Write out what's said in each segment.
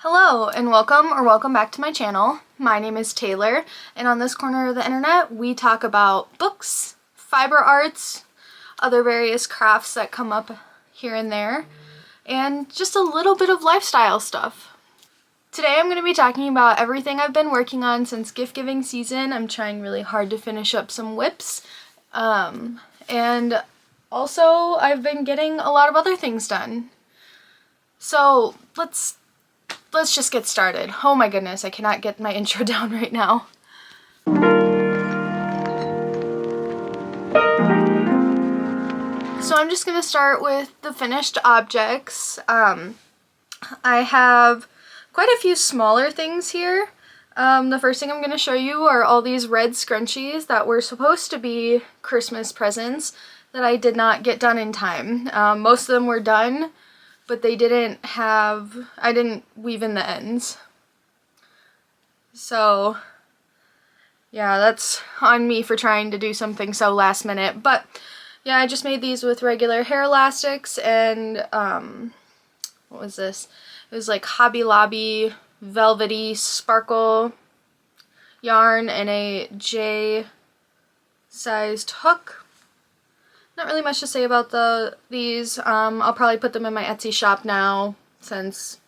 Hello and welcome back to my channel. My name is Taylor, and on this corner of the internet we talk about books, fiber arts, other various crafts that come up here and there, and just a little bit of lifestyle stuff. Today I'm going to be talking about everything I've been working on since gift giving season. I'm trying really hard to finish up some whips, and also I've been getting a lot of other things done. So let's just get started. Oh my goodness, I cannot get my intro down right now. So I'm just gonna start with the finished objects. I have quite a few smaller things here. The first thing I'm gonna show you are all these red scrunchies that were supposed to be Christmas presents that I did not get done in time. Most of them were done, but I didn't weave in the ends. So yeah, that's on me for trying to do something so last minute. But yeah, I just made these with regular hair elastics and what was this? It was like Hobby Lobby velvety sparkle yarn and a J sized hook. Not really much to say about these. I'll probably put them in my Etsy shop now since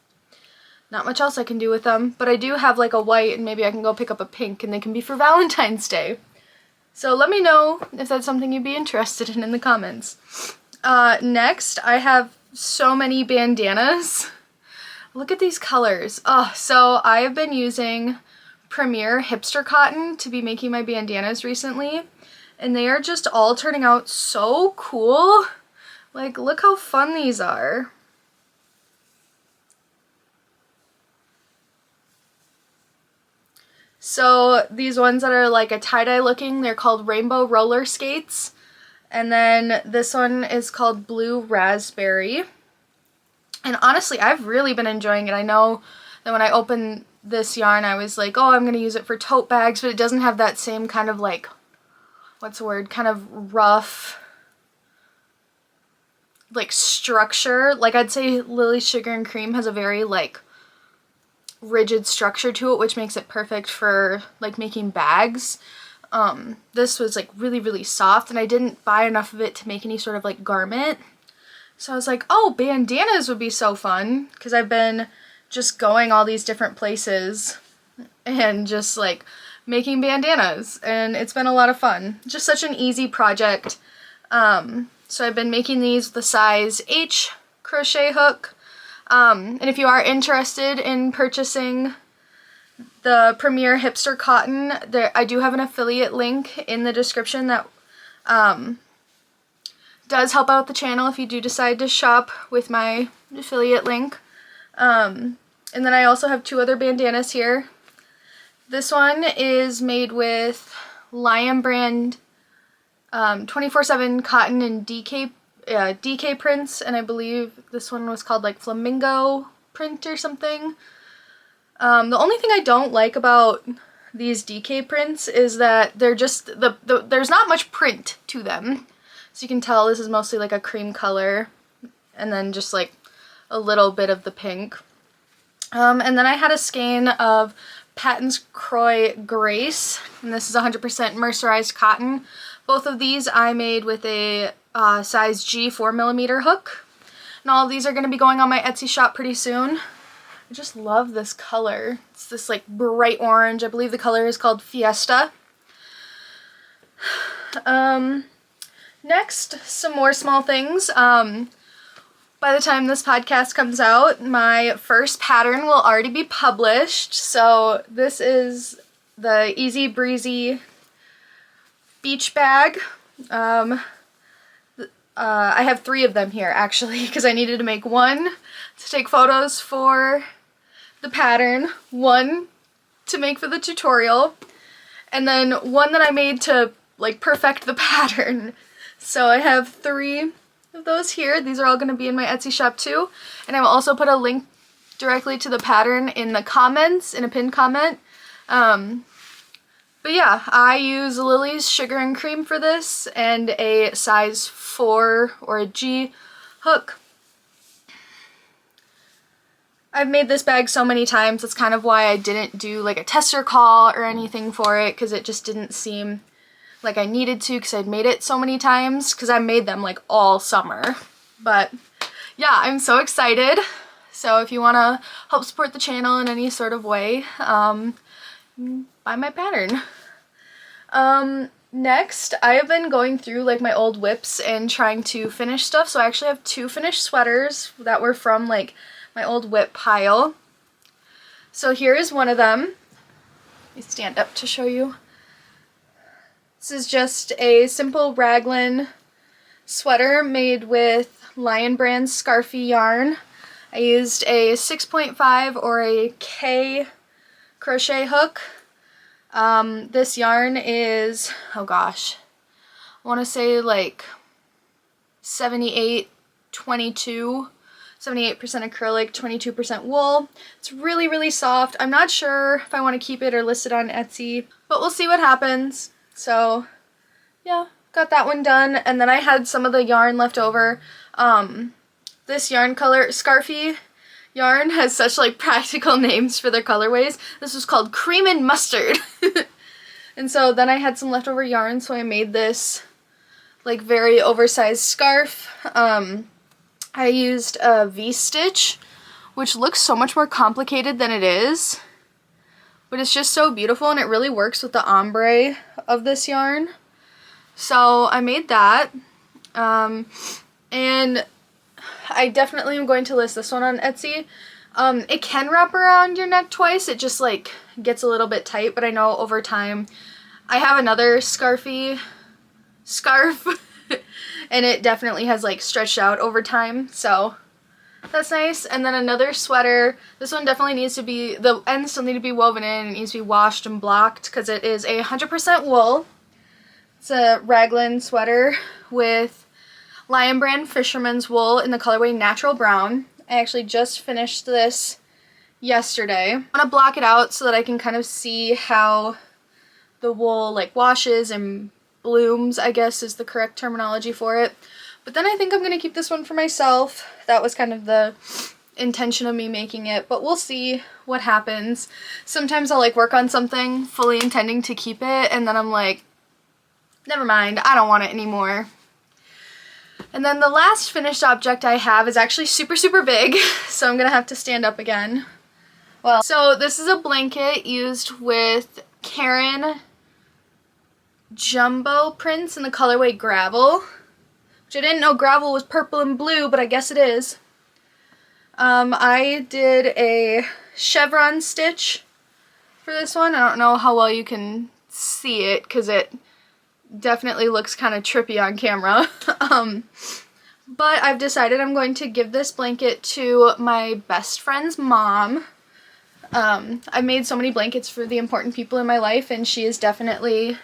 not much else I can do with them. But I do have like a white, and maybe I can go pick up a pink and they can be for Valentine's Day. So let me know if that's something you'd be interested in the comments. Next, I have so many bandanas. Look at these colors. Oh, so I have been using Premier Hipster Cotton to be making my bandanas recently. And they are just all turning out so cool. Like, look how fun these are. So these ones that are like a tie-dye looking, they're called Rainbow Roller Skates. And then this one is called Blue Raspberry. And honestly, I've really been enjoying it. I know that when I opened this yarn, I was like, oh, I'm going to use it for tote bags, but it doesn't have that same kind of like, what's the word, kind of rough, like, structure. Like, I'd say Lily's Sugar and Cream has a very, like, rigid structure to it, which makes it perfect for, like, making bags. This was, like, really, really soft, and I didn't buy enough of it to make any sort of, like, garment. So I was like, oh, bandanas would be so fun, because I've been just going all these different places and just, like, making bandanas, and it's been a lot of fun. Just such an easy project. So I've been making these with the size H crochet hook. And if you are interested in purchasing the Premier Hipster Cotton, I do have an affiliate link in the description that does help out the channel if you do decide to shop with my affiliate link. And then I also have two other bandanas here. This one is made with Lion Brand 24/7 cotton and DK prints, and I believe this one was called like Flamingo print or something. The only thing I don't like about these DK prints is that they're just, there's not much print to them. So you can tell this is mostly like a cream color and then just like a little bit of the pink. And then I had a skein of Patons Kroy Grace, and this is 100% mercerized cotton. Both of these I made with a size G 4mm hook, and all of these are going to be going on my Etsy shop pretty soon. I just love this color. It's this like bright orange. I believe the color is called Fiesta. Next, some more small things. By the time this podcast comes out, my first pattern will already be published. So this is the Easy Breezy beach bag. I have 3 of them here actually because I needed to make one to take photos for the pattern, one to make for the tutorial, and then one that I made to like perfect the pattern. So I have 3 of those here. These are all going to be in my Etsy shop too, and I will also put a link directly to the pattern in the comments, in a pinned comment. But yeah, I use Lily's Sugar and Cream for this and a size 4 or a G hook. I've made this bag so many times, that's kind of why I didn't do like a tester call or anything for it, because it just didn't seem like I needed to, because I'd made it so many times, because I made them like all summer. But yeah, I'm so excited. So if you want to help support the channel in any sort of way, buy my pattern. Next, I have been going through like my old WIPs and trying to finish stuff. So I actually have 2 finished sweaters that were from like my old WIP pile. So here is one of them. Let me stand up to show you. This is just a simple raglan sweater made with Lion Brand Scarfy yarn. I used a 6.5 or a K crochet hook. This yarn is, oh gosh, I want to say like 78-22, 78% acrylic, 22% wool. It's really, really soft. I'm not sure if I want to keep it or list it on Etsy, but we'll see what happens. So yeah, got that one done. And then I had some of the yarn left over. This yarn color, Scarfy yarn, has such like practical names for their colorways. This was called Cream and Mustard. And so then I had some leftover yarn, so I made this like very oversized scarf. I used a V-stitch, which looks so much more complicated than it is, but it's just so beautiful and it really works with the ombre of this yarn. So I made that, and I definitely am going to list this one on Etsy. It can wrap around your neck twice, it just like gets a little bit tight, but I know over time I have another Scarfy scarf and it definitely has like stretched out over time, so that's nice. And then another sweater, this one definitely needs to be, the ends still need to be woven in, it needs to be washed and blocked because it is 100% wool. It's a raglan sweater with Lion Brand Fisherman's Wool in the colorway Natural Brown. I actually just finished this yesterday. I'm gonna block it out so that I can kind of see how the wool like washes and blooms, I guess is the correct terminology for it. But then I think I'm gonna keep this one for myself. That was kind of the intention of me making it, but we'll see what happens. Sometimes I'll like work on something fully intending to keep it, and then I'm like, never mind, I don't want it anymore. And then the last finished object I have is actually super, super big, so I'm gonna have to stand up again. Well, so this is a blanket used with Caron Jumbo prints in the colorway Gravel, which I didn't know Gravel was purple and blue, but I guess it is. I did a chevron stitch for this one. I don't know how well you can see it because it definitely looks kind of trippy on camera. But I've decided I'm going to give this blanket to my best friend's mom. I've made so many blankets for the important people in my life, and she is definitely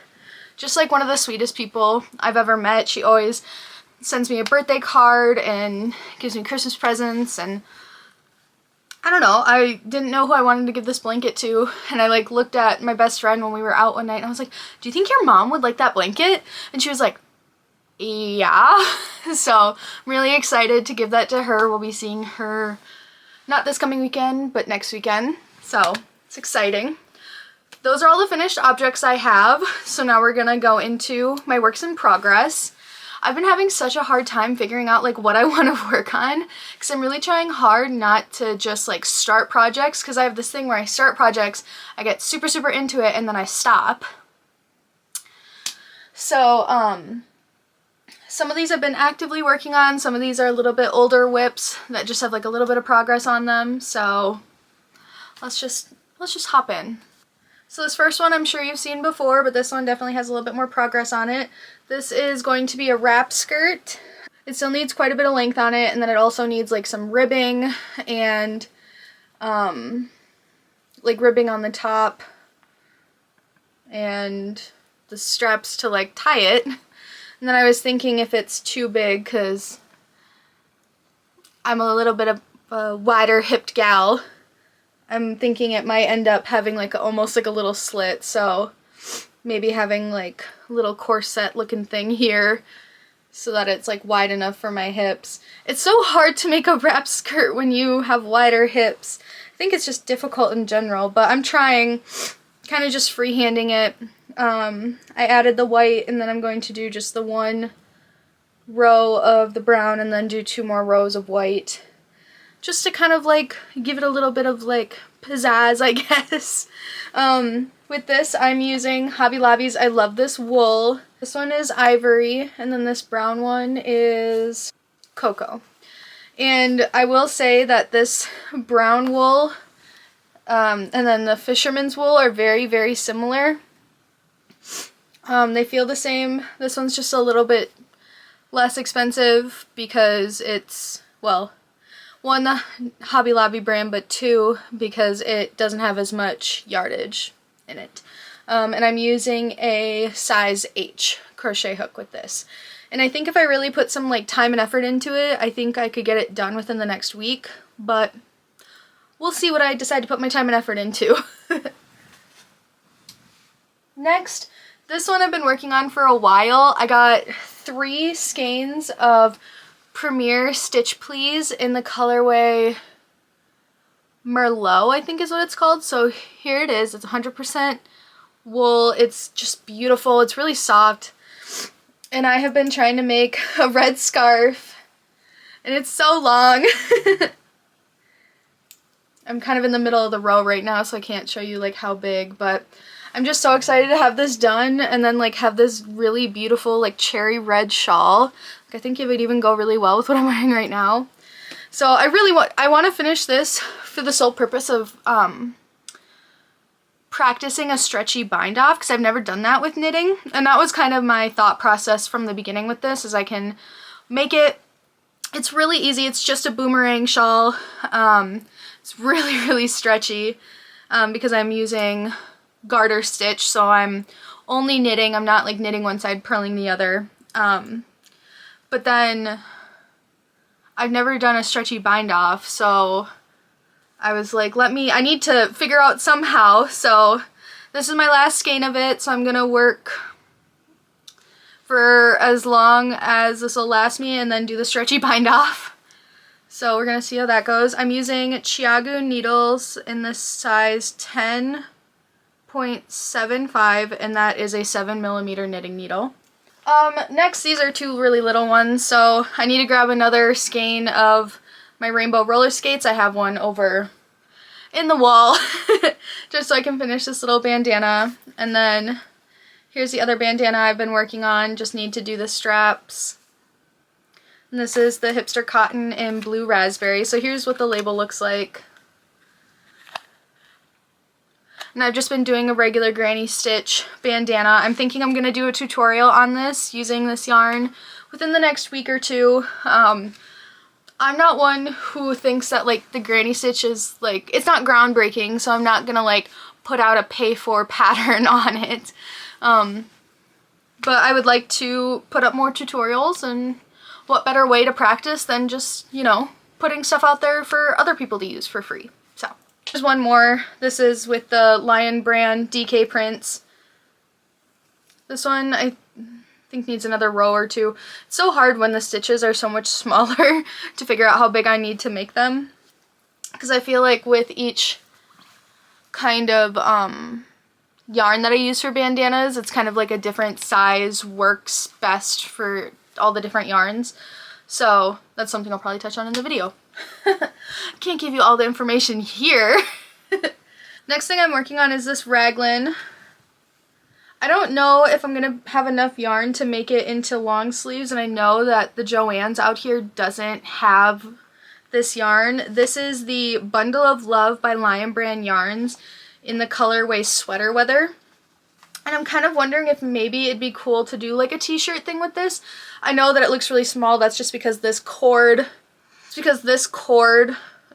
just like one of the sweetest people I've ever met. She always sends me a birthday card and gives me Christmas presents, and I don't know, I didn't know who I wanted to give this blanket to, and I like looked at my best friend when we were out one night and I was like, do you think your mom would like that blanket? And she was like, yeah. So I'm really excited to give that to her. We'll be seeing her not this coming weekend, but next weekend. So it's exciting. Those are all the finished objects I have. So now we're gonna go into my works in progress. I've been having such a hard time figuring out like what I want to work on, because I'm really trying hard not to just like start projects, because I have this thing where I start projects, I get super, super into it, and then I stop. So, some of these I've been actively working on, some of these are a little bit older WIPs that just have like a little bit of progress on them, so let's just hop in. So this first one I'm sure you've seen before, but this one definitely has a little bit more progress on it. This is going to be a wrap skirt. It still needs quite a bit of length on it, and then it also needs like some ribbing and like ribbing on the top and the straps to like tie it. And then I was thinking if it's too big, because I'm a little bit of a wider hipped gal, I'm thinking it might end up having like almost like a little slit, so maybe having like a little corset looking thing here so that it's like wide enough for my hips. It's so hard to make a wrap skirt when you have wider hips. I think it's just difficult in general, but I'm trying, kind of just freehanding it. I added the white, and then I'm going to do just the one row of the brown and then do 2 more rows of white, just to kind of like give it a little bit of like pizzazz, I guess. With this, I'm using Hobby Lobby's I Love This Wool. This one is ivory, and then this brown one is cocoa. And I will say that this brown wool and then the fisherman's wool are very, very similar. They feel the same. This one's just a little bit less expensive because it's, well, 1, the Hobby Lobby brand, but 2, because it doesn't have as much yardage in it. And I'm using a size H crochet hook with this. And I think if I really put some like time and effort into it, I think I could get it done within the next week, but we'll see what I decide to put my time and effort into. Next, this one I've been working on for a while. I got 3 skeins of Premier Stitch Please in the colorway Merlot, I think is what it's called. So here it is. It's 100% wool. It's just beautiful. It's really soft. And I have been trying to make a red scarf, and it's so long. I'm kind of in the middle of the row right now, so I can't show you like how big, but I'm just so excited to have this done and then like have this really beautiful like cherry red shawl. Like, I think it would even go really well with what I'm wearing right now. So I want to finish this for the sole purpose of practicing a stretchy bind off, because I've never done that with knitting, and that was kind of my thought process from the beginning with this, is I can make it, it's really easy, it's just a boomerang shawl. It's really, really stretchy because I'm using garter stitch, so I'm only knitting, I'm not like knitting one side, purling the other. But then I've never done a stretchy bind off, so I was like, I need to figure out somehow. So this is my last skein of it, so I'm gonna work for as long as this will last me and then do the stretchy bind off. So we're gonna see how that goes. I'm using Chiagu needles in this size 10.75, and that is a 7mm knitting needle. Next, these are 2 really little ones, so I need to grab another skein of my rainbow roller skates. I have one over in the wall just so I can finish this little bandana. And then here's the other bandana I've been working on, just need to do the straps. And this is the Hipster Cotton in Blue Raspberry. So here's what the label looks like. And I've just been doing a regular granny stitch bandana. I'm thinking I'm going to do a tutorial on this using this yarn within the next week or 2. I'm not one who thinks that like the granny stitch is like, it's not groundbreaking, so I'm not gonna like put out a pay-for pattern on it. But I would like to put up more tutorials, and what better way to practice than just, you know, putting stuff out there for other people to use for free. So there's one more. This is with the Lion brand DK prints. This one I think needs another row or 2. It's so hard when the stitches are so much smaller to figure out how big I need to make them, because I feel like with each kind of yarn that I use for bandanas, it's kind of like a different size works best for all the different yarns. So that's something I'll probably touch on in the video. Can't give you all the information here. Next thing I'm working on is this raglan. I don't know if I'm going to have enough yarn to make it into long sleeves, and I know that the Joann's out here doesn't have this yarn. This is the Bundle of Love by Lion Brand Yarns in the colorway Sweater Weather. And I'm kind of wondering if maybe it'd be cool to do like a t-shirt thing with this. I know that it looks really small. That's just because this cord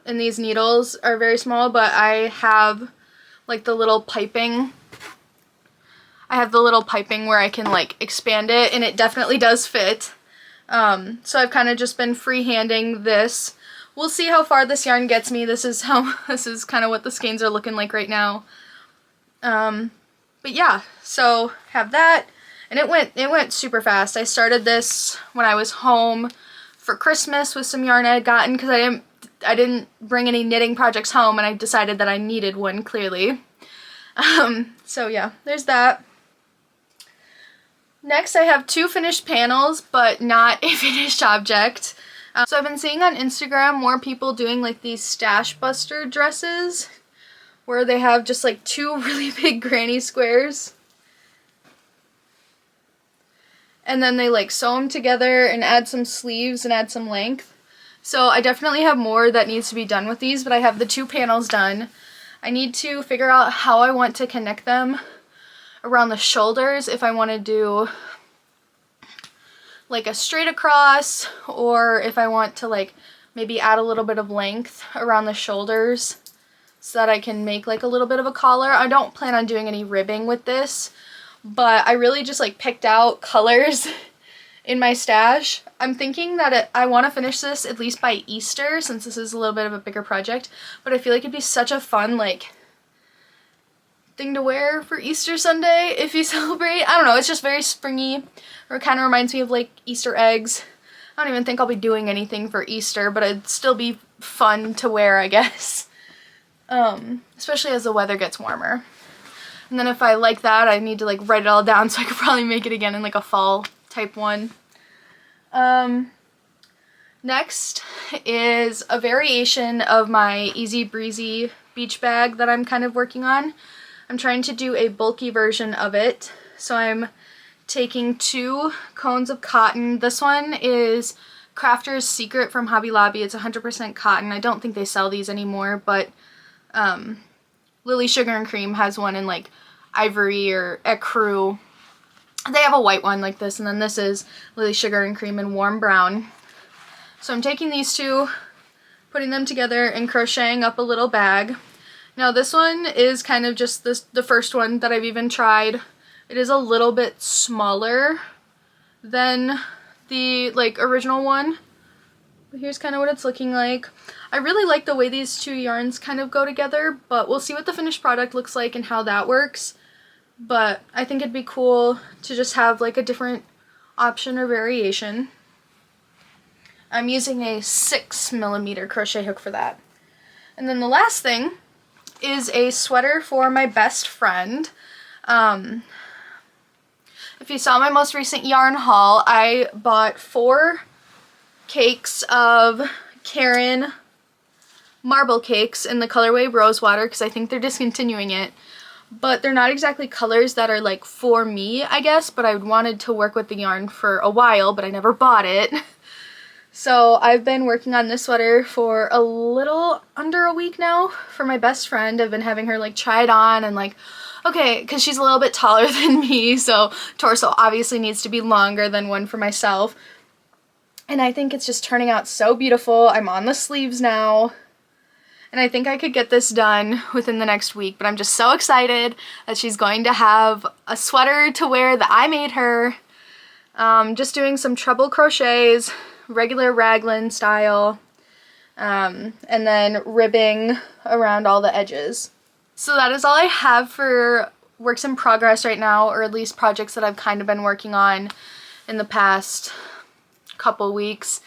and these needles are very small, but I have like the little piping. I have the little piping where I can like expand it, and it definitely does fit. So I've kind of just been freehanding this. We'll see how far this yarn gets me. This is kind of what the skeins are looking like right now. But yeah, so have that. And it went super fast. I started this when I was home for Christmas with some yarn I had gotten because I didn't bring any knitting projects home, and I decided that I needed one, clearly. So yeah, there's that. Next, I have 2 finished panels, but not a finished object. So I've been seeing on Instagram more people doing like these stash buster dresses where they have just like 2 really big granny squares. And then they like sew them together and add some sleeves and add some length. So I definitely have more that needs to be done with these, but I have the 2 panels done. I need to figure out how I want to connect them around the shoulders, if I want to do like a straight across, or if I want to like maybe add a little bit of length around the shoulders so that I can make like a little bit of a collar. I don't plan on doing any ribbing with this, but I really just like picked out colors in my stash. I'm thinking that I want to finish this at least by Easter, since this is a little bit of a bigger project, but I feel like it'd be such a fun like thing to wear for Easter Sunday if you celebrate. I don't know, it's just very springy, or it kind of reminds me of like Easter eggs. I don't even think I'll be doing anything for Easter, but it'd still be fun to wear, I guess. Especially as the weather gets warmer. And then if I like that, I need to like write it all down so I could probably make it again in like a fall type one. Next is a variation of my Easy Breezy beach bag that I'm kind of working on. I'm trying to do a bulky version of it. So I'm taking 2 cones of cotton. This one is Crafter's Secret from Hobby Lobby. It's 100% cotton. I don't think they sell these anymore, but Lily Sugar and Cream has one in like ivory or ecru. They have a white one like this, and then this is Lily Sugar and Cream in warm brown. So I'm taking these 2, putting them together and crocheting up a little bag. Now this one is kind of just the first one that I've even tried. It is a little bit smaller than the like original one. But here's kind of what it's looking like. I really like the way these 2 yarns kind of go together, but we'll see what the finished product looks like and how that works. But I think it'd be cool to just have like a different option or variation. I'm using a 6mm crochet hook for that. And then the last thing is a sweater for my best friend. If you saw my most recent yarn haul, I bought 4 cakes of Caron marble cakes in the colorway Rosewater because I think they're discontinuing it. But they're not exactly colors that are like for me, I guess, but I wanted to work with the yarn for a while, but I never bought it. So I've been working on this sweater for a little under a week now for my best friend. I've been having her like try it on and like, okay, because she's a little bit taller than me, so torso obviously needs to be longer than one for myself. And I think it's just turning out so beautiful. I'm on the sleeves now. And I think I could get this done within the next week, but I'm just so excited that she's going to have a sweater to wear that I made her. Just doing some treble crochets, regular raglan style, and then ribbing around all the edges. So that is all I have for works in progress right now, or at least projects that I've kind of been working on in the past couple weeks.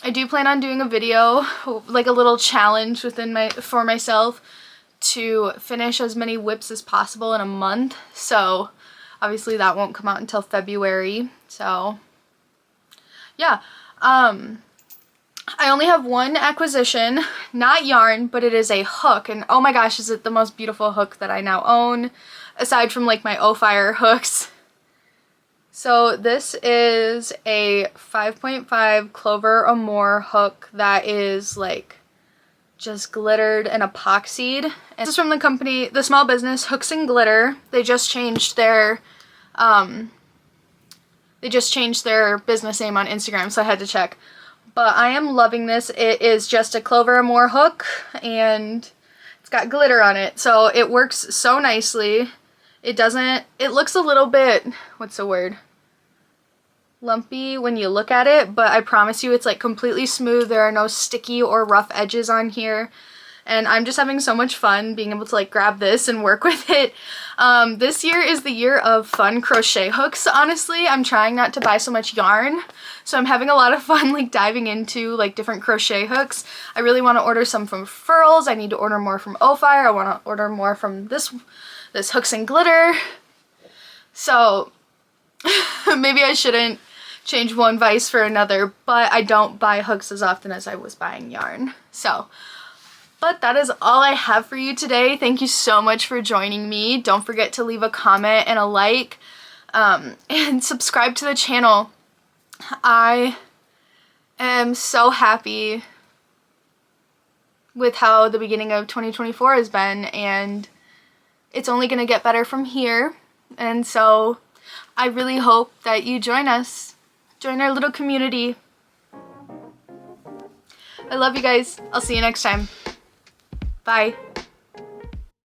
I do plan on doing a video, like a little challenge for myself to finish as many whips as possible in a month. So obviously that won't come out until February. So yeah, I only have one acquisition, not yarn, but it is a hook, and oh my gosh, is it the most beautiful hook that I now own, aside from like my O-Fire hooks. So this is a 5.5 Clover Amour hook that is like just glittered and epoxied. And this is from the company, the small business Hooks and Glitter. They just changed their business name on Instagram, so I had to check. But I am loving this. It is just a Clover Amour hook and it's got glitter on it, so it works so nicely. It looks a little bit, what's the word? Lumpy when you look at it, but I promise you it's like completely smooth. There are no sticky or rough edges on here. and I'm just having so much fun being able to like grab this and work with it. This year is the year of fun crochet hooks, honestly. I'm trying not to buy so much yarn, so I'm having a lot of fun like diving into like different crochet hooks. I really want to order some from Furls. I need to order more from O-Fire. I want to order more from this Hooks and Glitter. So maybe I shouldn't change one vice for another, but I don't buy hooks as often as I was buying yarn. So, but that is all I have for you today. Thank you so much for joining me. Don't forget to leave a comment and a like, and subscribe to the channel. I am so happy with how the beginning of 2024 has been, and it's only going to get better from here. And so I really hope that you join us. Join our little community. I love you guys. I'll see you next time. Bye.